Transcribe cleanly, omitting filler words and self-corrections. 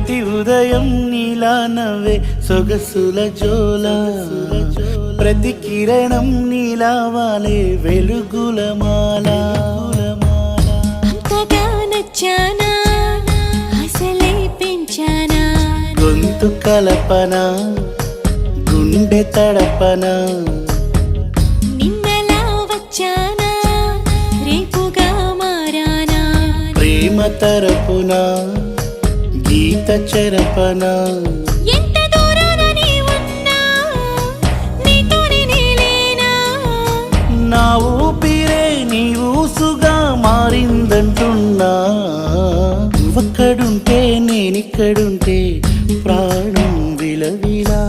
ప్రతి ఉదయం నీలా నవ్వే సొగసుల జోల ప్రతి కిరణం నీలా వాలే వెలుగుల మాల అంతగా నచ్చానా అసలే పెంచానా గొంతు కలపన గుండె తడపన నిన్నలా వచ్చానా రేపుగా మారానా ప్రేమ తరపున గీత చెరపన ఎంత దూరాన నీ ఉన్నా నీతోనే నేలేనా నా ఊపిరే నీ ఊసుగా మారిందంటున్నా నువ్వక్కడుంటే నేనిక్కడుంటే ప్రాణం విలవిలా